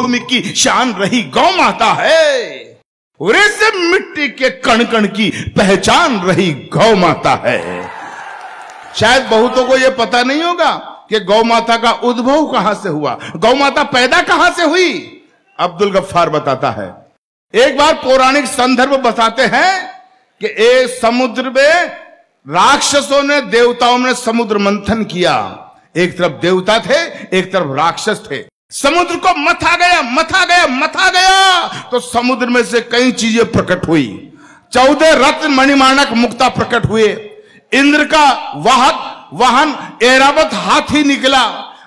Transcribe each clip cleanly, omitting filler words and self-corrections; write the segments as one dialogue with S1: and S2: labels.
S1: भूमि की शान रही गौ माता है, और इस मिट्टी के कण कण की पहचान रही गौ माता है। शायद बहुतों को यह पता नहीं होगा कि गौ माता का उद्भव कहां से हुआ, गौ माता पैदा कहां से हुई। अब्दुल गफ्फार बताता है, एक बार पौराणिक संदर्भ बताते हैं कि एक समुद्र में राक्षसों ने देवताओं ने समुद्र मंथन किया। एक तरफ देवता थे, एक तरफ राक्षस थे। समुद्र को मथा गया, मथा गया, मथा गया, तो समुद्र में से कई चीजें प्रकट हुई। 14 रत्न मणिमाणक मुक्ता प्रकट हुए। इंद्र का वाहन ऐरावत हाथी निकला,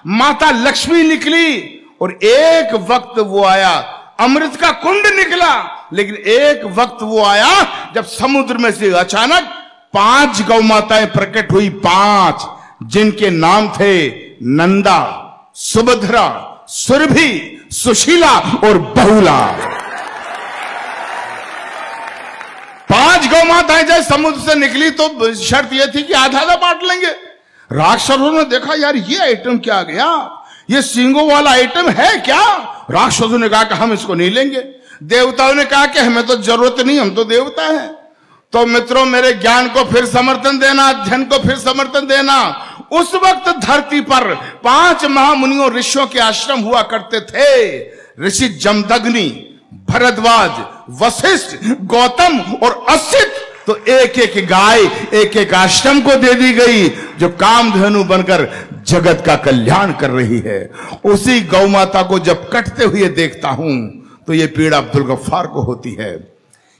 S1: माता लक्ष्मी निकली, और एक वक्त वो आया अमृत का कुंड निकला। लेकिन एक वक्त वो आया जब समुद्र में से अचानक 5 गौ माताएं प्रकट हुई, 5, जिनके नाम थे नंदा, सुभद्रा, सुरभि, सुशीला और बहुला। 5 गौ माताएं जब समुद्र से निकली तो शर्त यह थी कि आधा आधा बांट लेंगे। राक्षसों ने देखा, यार ये आइटम क्या आ गया, ये सींगों वाला आइटम है क्या। राक्षसों ने कहा कि हम इसको नहीं लेंगे। देवताओं ने कहा कि हमें तो जरूरत नहीं, हम तो देवता हैं। तो मित्रों, मेरे ज्ञान को फिर समर्थन देना, अध्ययन को फिर समर्थन देना। उस वक्त धरती पर 5 महामुनियों ऋषियों के आश्रम हुआ करते थे। ऋषि जमदग्नि, भरद्वाज, वशिष्ठ, गौतम और असित। तो एक एक गाय एक एक आश्रम को दे दी गई, जो कामधेनु बनकर जगत का कल्याण कर रही है। उसी गौ माता को जब कटते हुए देखता हूं तो यह पीड़ा अब्दुल गफ्फार को होती है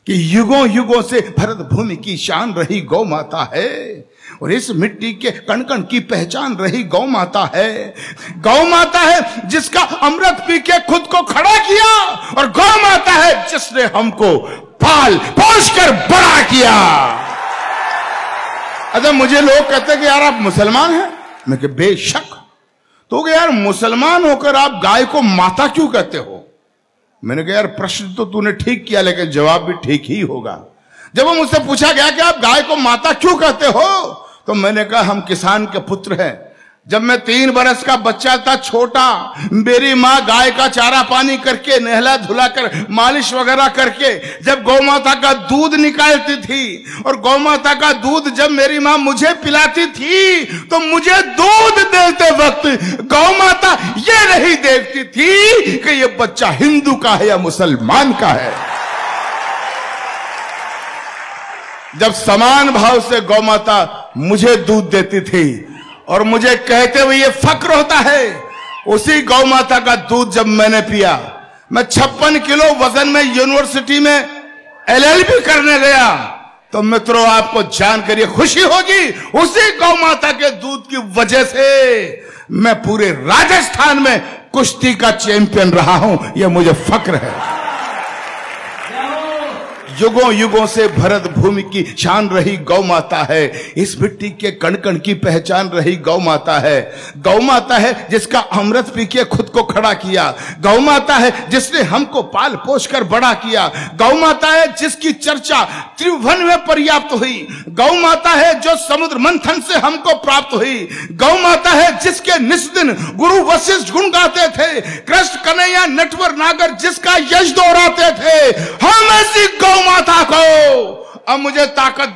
S1: कि युगों युगों से भरत भूमि की शान रही गौ माता है, और इस मिट्टी के कण कण की पहचान रही गौ माता है। गौ माता है जिसका अमृत पी के खुद को खड़ा किया, और गौ माता है जिसने हमको पाल पोष कर बड़ा किया। अच्छा, मुझे लोग कहते कि यार आप मुसलमान हैं, मैं कि बेशक। तो यार मुसलमान होकर आप गाय को माता क्यों कहते हो। मैंने कहा यार प्रश्न तो तूने ठीक किया, लेकिन जवाब भी ठीक ही होगा। जब वो मुझसे पूछा गया कि आप गाय को माता क्यों कहते हो, तो मैंने कहा हम किसान के पुत्र हैं। जब मैं 3 बरस का बच्चा था, छोटा, मेरी माँ गाय का चारा पानी करके, नहला धुलाकर, मालिश वगैरह करके जब गौ माता का दूध निकालती थी, और गौ माता का दूध जब मेरी माँ मुझे पिलाती थी, तो मुझे दूध देते वक्त गौ माता ये नहीं देखती थी कि ये बच्चा हिंदू का है या मुसलमान का है। जब समान भाव से गौ माता मुझे दूध देती थी और मुझे कहते हुए ये फक्र होता है, उसी गौ माता का दूध जब मैंने पिया, मैं 56 किलो वजन में यूनिवर्सिटी में LLB करने गया, तो मित्रों आपको जानकर ये खुशी होगी, उसी गौ माता के दूध की वजह से मैं पूरे राजस्थान में कुश्ती का चैंपियन रहा हूं। यह मुझे फक्र है। युगों युगों से भरत भूमि की शान रही गौ माता है, इस मिट्टी के कण कण की पहचान रही गौ माता है। गौ माता है जिसका अमृत पी के खुद को खड़ा किया। गौ माता है जिसने हमको पाल पोष कर बड़ा किया। गौ माता है जिसकी चर्चा त्रिभुवन में पर्याप्त हुई। गौ माता है जो समुद्र मंथन से हमको प्राप्त हुई। गौ माता है जिसके निस्दिन गुरु वशिष्ठ गुण गाते थे, कृष्ण कन्हैया नटवर नागर जिसका यश दोहराते थे। हम ऐसी गौ माता को अब मुझे ताकत